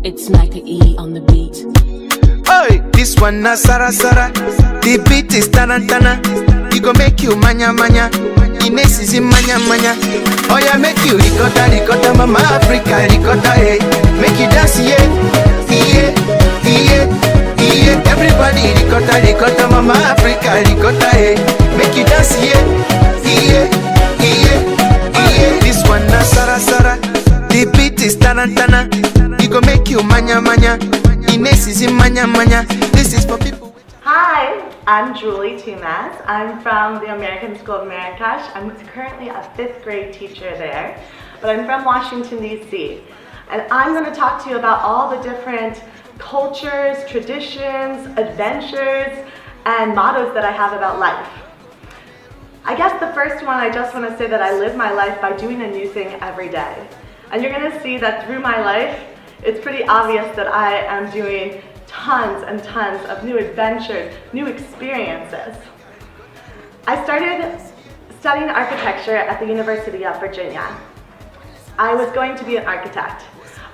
It's Micah E on the beat. Oi, this one na Sara Sara. The beat is tarantana. It go make you manya manya. Ines is in manya manya. Oh yeah, make you ricotta ricotta, mama Africa ricotta, hey. Make you dance, yeah, yeah, yeah, yeah. Everybody ricotta ricotta, mama Africa ricotta, hey. Make you dance, yeah, yeah, yeah, yeah. This one na Sara Sara. The beat is tarantana. It go make you manya manya. Ines is in manya manya. This is for people. Hi, I'm Julie Tuspaz. I'm from the American School of Marrakesh. I'm currently a 5th grade teacher there, but I'm from Washington, D.C. And I'm going to talk to you about all the different cultures, traditions, adventures, and mottos that I have about life. I guess the first one, I just want to say that I live my life by doing a new thing every day. And you're going to see that through my life, it's pretty obvious that I am doing tons and tons of new adventures, new experiences. I started studying architecture at the University of Virginia. I was going to be an architect.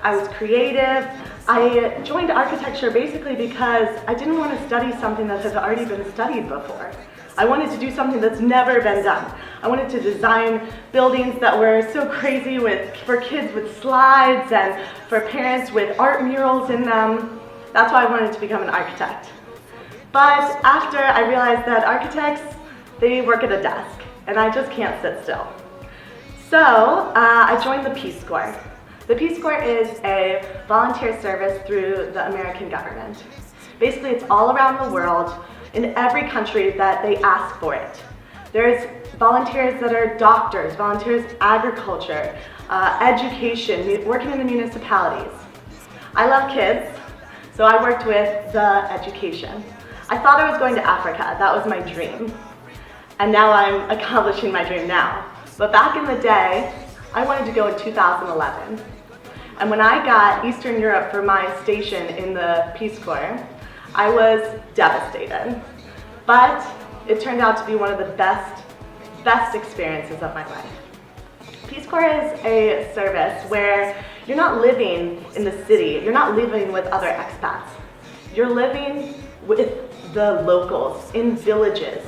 I was creative. I joined architecture basically because I didn't want to study something that had already been studied before. I wanted to do something that's never been done. I wanted to design buildings that were so crazy for kids with slides and for parents with art murals in them. That's why I wanted to become an architect. But after I realized that architects, they work at a desk, and I just can't sit still. So I joined the Peace Corps. The Peace Corps is a volunteer service through the American government. Basically, it's all around the world, in every country that they ask for it. There's volunteers that are doctors, volunteers agriculture, education, working in the municipalities. I love kids, so I worked with the education. I thought I was going to Africa. That was my dream. And now I'm accomplishing my dream now. But back in the day, I wanted to go in 2011. And when I got Eastern Europe for my station in the Peace Corps, I was devastated. But it turned out to be one of the best experiences of my life. Peace Corps is a service where you're not living in the city, you're not living with other expats. You're living with the locals in villages,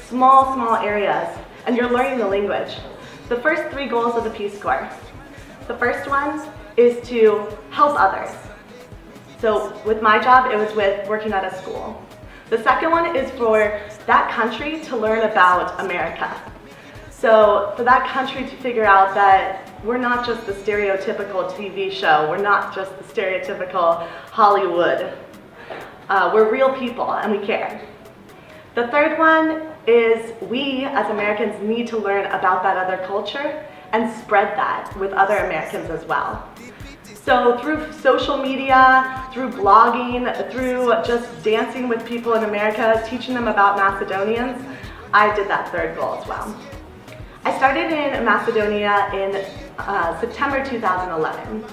small areas, and you're learning the language. The first 3 goals of the Peace Corps. The first one is to help others. So with my job, it was with working at a school. The second one is for that country to learn about America. So for that country to figure out that we're not just the stereotypical TV show, we're not just the stereotypical Hollywood. We're real people and we care. The third one is we as Americans need to learn about that other culture and spread that with other Americans as well. So through social media, through blogging, through just dancing with people in America, teaching them about Macedonians, I did that third goal as well. I started in Macedonia in September 2011.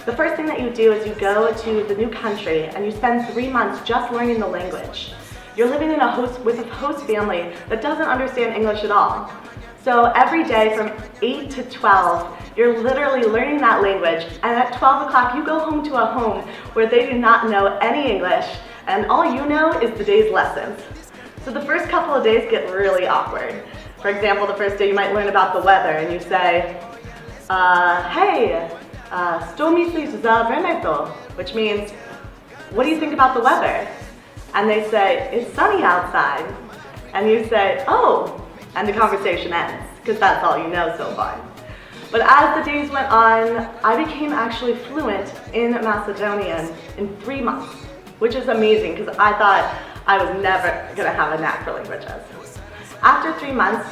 The first thing that you do is you go to the new country and you spend 3 months just learning the language. You're living with a host family that doesn't understand English at all. So every day from 8 to 12, you're literally learning that language, and at 12 o'clock you go home to a home where they do not know any English, and all you know is the day's lessons. So the first couple of days get really awkward. For example, the first day you might learn about the weather, and you say, hey, što misliš za vremeto? Which means, what do you think about the weather? And they say, it's sunny outside. And you say, oh, and the conversation ends, because that's all you know so far. But as the days went on, I became actually fluent in Macedonian in 3 months, which is amazing because I thought I was never going to have a knack for languages. After 3 months,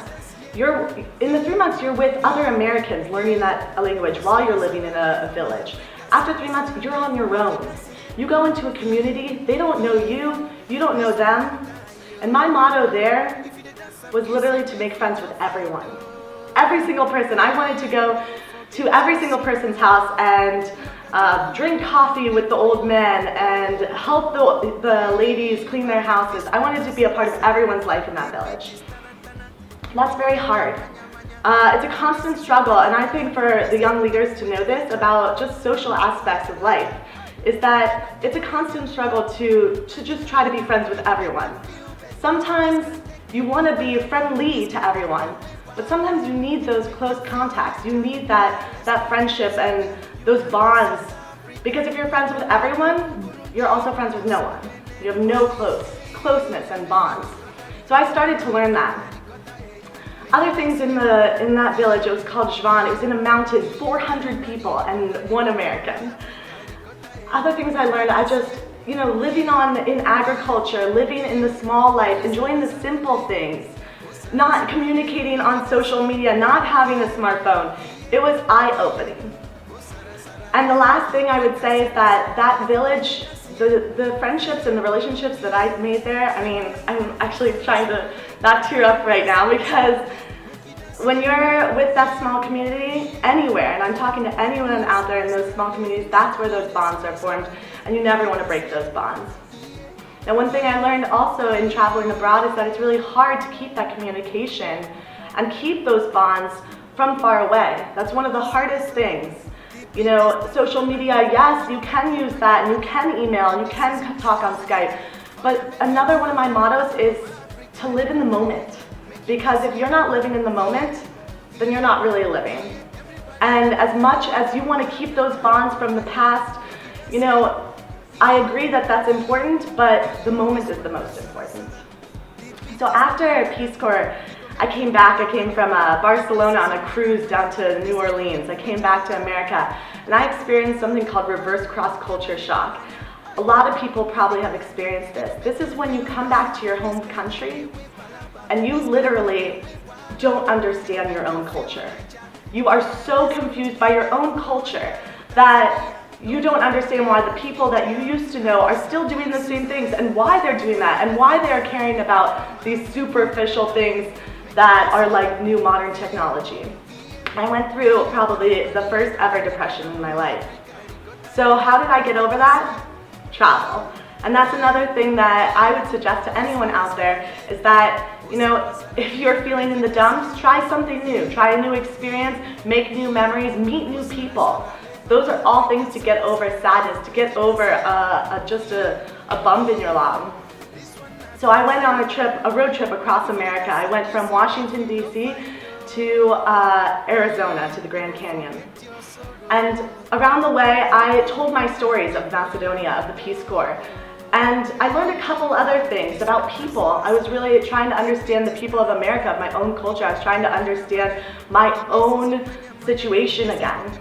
in the 3 months you're with other Americans learning that language while you're living in a village. After 3 months, you're on your own. You go into a community, they don't know you, you don't know them. And my motto there was literally to make friends with everyone. Every single person. I wanted to go to every single person's house and drink coffee with the old men and help the ladies clean their houses. I wanted to be a part of everyone's life in that village. That's very hard. It's a constant struggle, and I think for the young leaders to know this about just social aspects of life. is that it's a constant struggle to just try to be friends with everyone. Sometimes you want to be friendly to everyone, but sometimes you need those close contacts. You need that friendship and those bonds, because if you're friends with everyone, you're also friends with no one. You have no closeness and bonds. So I started to learn that. Other things in that village, it was called Jvan. It was in a mountain, 400 people and 1 American. Other things I learned, I just, living in agriculture, living in the small life, enjoying the simple things, not communicating on social media, not having a smartphone. It was eye-opening. And the last thing I would say is that village, the friendships and the relationships that I've made there, I'm actually trying to not tear up right now, because when you're with that small community, anywhere, and I'm talking to anyone out there in those small communities, that's where those bonds are formed, and you never want to break those bonds. Now, one thing I learned also in traveling abroad is that it's really hard to keep that communication and keep those bonds from far away. That's one of the hardest things. Social media, yes, you can use that, and you can email, and you can talk on Skype, but another one of my mottos is to live in the moment. Because if you're not living in the moment, then you're not really living. And as much as you want to keep those bonds from the past, I agree that that's important, but the moment is the most important. So after Peace Corps, I came back. I came from Barcelona on a cruise down to New Orleans. I came back to America, and I experienced something called reverse cross-culture shock. A lot of people probably have experienced this. This is when you come back to your home country, and you literally don't understand your own culture. You are so confused by your own culture that you don't understand why the people that you used to know are still doing the same things, and why they're doing that, and why they're caring about these superficial things that are like new modern technology. I went through probably the first ever depression in my life. So how did I get over that? Travel. And that's another thing that I would suggest to anyone out there, is that, if you're feeling in the dumps, try something new. Try a new experience, make new memories, meet new people. Those are all things to get over sadness, to get over just a bump in your lung. So I went on a road trip across America. I went from Washington, D.C. to Arizona, to the Grand Canyon. And around the way, I told my stories of Macedonia, of the Peace Corps. And I learned a couple other things about people. I was really trying to understand the people of America, of my own culture. I was trying to understand my own situation again.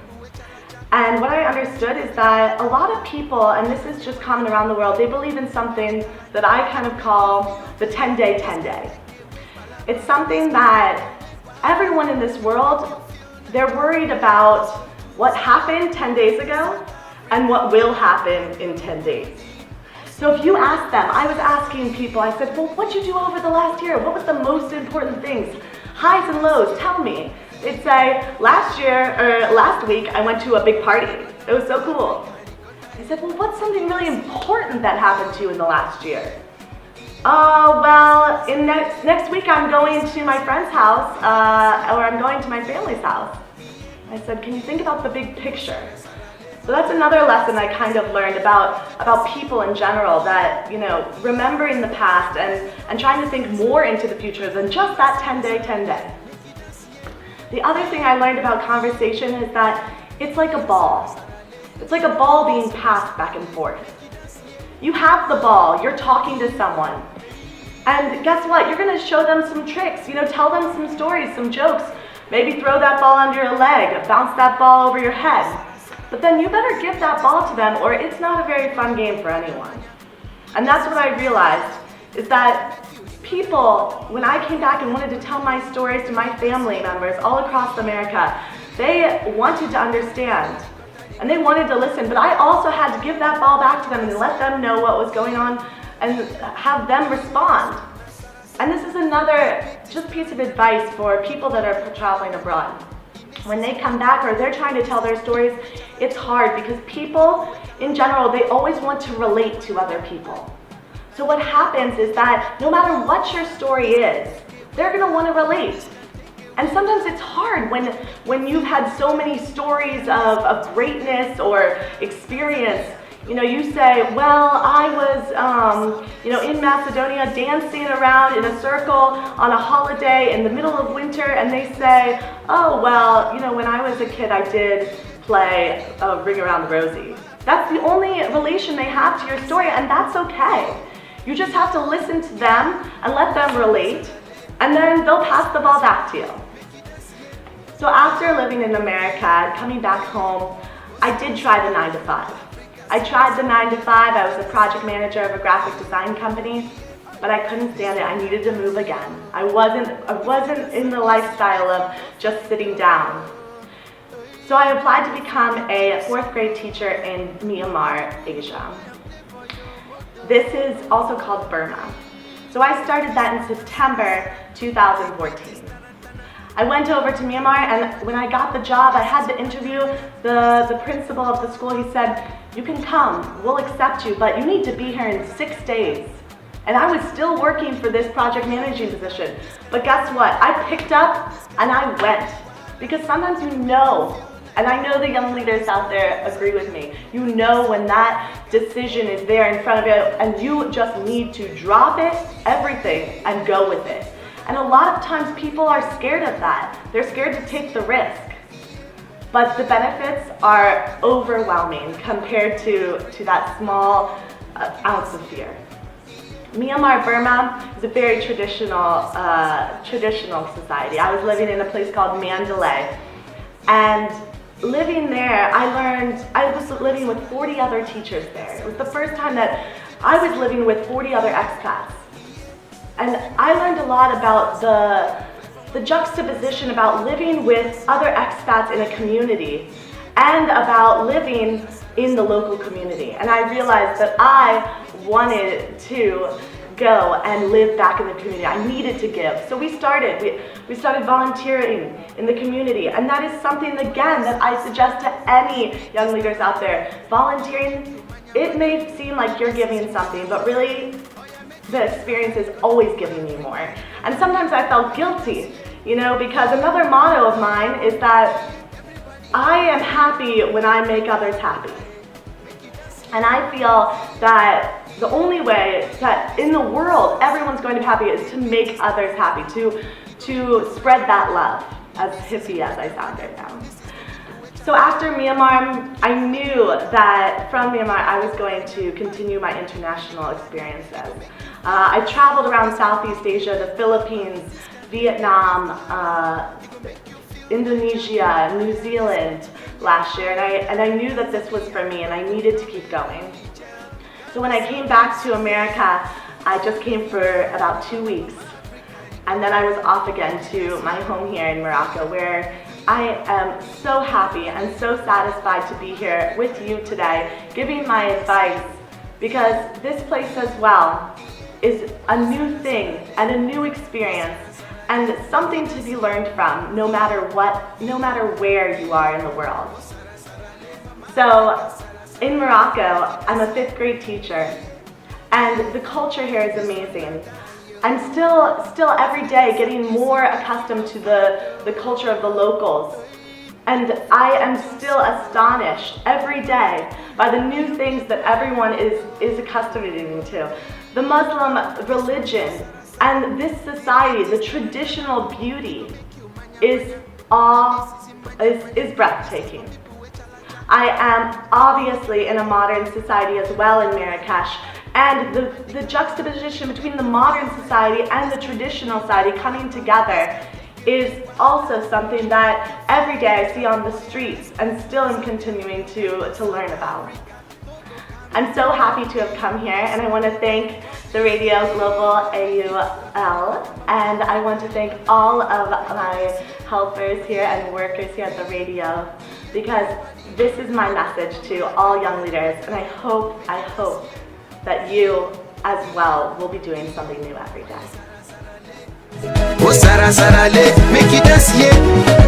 And what I understood is that a lot of people, and this is just common around the world, they believe in something that I kind of call the 10-day, 10-day. It's something that everyone in this world, they're worried about what happened 10 days ago and what will happen in 10 days. So if you ask them, I was asking people, I said, well, what'd you do over the last year? What was the most important things? Highs and lows, tell me. They'd say, last week, I went to a big party. It was so cool. I said, well, what's something really important that happened to you in the last year? Oh, well, next week I'm going to my friend's house, or I'm going to my family's house. I said, can you think about the big picture? So that's another lesson I kind of learned about people in general, that, remembering the past and trying to think more into the future than just that 10-day, 10-day. The other thing I learned about conversation is that it's like a ball. It's like a ball being passed back and forth. You have the ball, you're talking to someone, and guess what? You're going to show them some tricks, tell them some stories, some jokes, maybe throw that ball under your leg, bounce that ball over your head. But then you better give that ball to them, or it's not a very fun game for anyone. And that's what I realized, is that people, when I came back and wanted to tell my stories to my family members all across America, they wanted to understand and they wanted to listen, but I also had to give that ball back to them and let them know what was going on and have them respond. And this is another just piece of advice for people that are traveling abroad. When they come back or they're trying to tell their stories, it's hard because people in general, they always want to relate to other people. So what happens is that no matter what your story is, they're going to want to relate. And sometimes it's hard when you've had so many stories of greatness or experience. You say, well, I was, in Macedonia dancing around in a circle on a holiday in the middle of winter, and they say, oh, well, when I was a kid, I did play Ring Around the Rosie. That's the only relation they have to your story, and that's okay. You just have to listen to them and let them relate, and then they'll pass the ball back to you. So after living in America and coming back home, I did try the 9 to 5. I tried the 9 to 5. I was a project manager of a graphic design company, but I couldn't stand it. I needed to move again. I wasn't in the lifestyle of just sitting down. So I applied to become a 4th grade teacher in Myanmar, Asia. This is also called Burma. So I started that in September 2014. I went over to Myanmar, and when I got the job, I had the interview. The principal of the school, he said, you can come, we'll accept you, but you need to be here in 6 days. And I was still working for this project managing position. But guess what? I picked up and I went. Because sometimes and I know the young leaders out there agree with me, when that decision is there in front of you and you just need to drop it, everything, and go with it. And a lot of times people are scared of that. They're scared to take the risk. But the benefits are overwhelming compared to that small ounce of fear. Myanmar, Burma is a very traditional society. I was living in a place called Mandalay. And living there, I was living with 40 other teachers there. It was the first time that I was living with 40 other expats. And I learned a lot about the juxtaposition about living with other expats in a community and about living in the local community. And I realized that I wanted to go and live back in the community. I needed to give. So we started volunteering in the community. And that is something, again, that I suggest to any young leaders out there. Volunteering, it may seem like you're giving something, but really, the experience is always giving me more. And sometimes I felt guilty, because another motto of mine is that I am happy when I make others happy. And I feel that the only way that in the world everyone's going to be happy is to make others happy, to spread that love, as hippie as I sound right now. So after Myanmar, I knew that from Myanmar I was going to continue my international experiences. I traveled around Southeast Asia, the Philippines, Vietnam, Indonesia, New Zealand last year, and I knew that this was for me and I needed to keep going. So when I came back to America, I just came for about 2 weeks. And then I was off again to my home here in Morocco, where I am so happy and so satisfied to be here with you today, giving my advice, because this place as well is a new thing and a new experience and something to be learned from no matter where you are in the world. So in Morocco, I'm a 5th grade teacher, and the culture here is amazing. I'm still every day getting more accustomed to the culture of the locals. And I am still astonished every day by the new things that everyone is accustomed to. The Muslim religion and this society, the traditional beauty is breathtaking. I am obviously in a modern society as well in Marrakesh, and the juxtaposition between the modern society and the traditional society coming together is also something that every day I see on the streets and still am continuing to learn about. I'm so happy to have come here, and I want to thank the Radio Global AUL, and I want to thank all of my helpers here and workers here at the radio, because this is my message to all young leaders, and I hope that you as well will be doing something new every day. Oh, Sarah, Sarah, make you dance, yeah.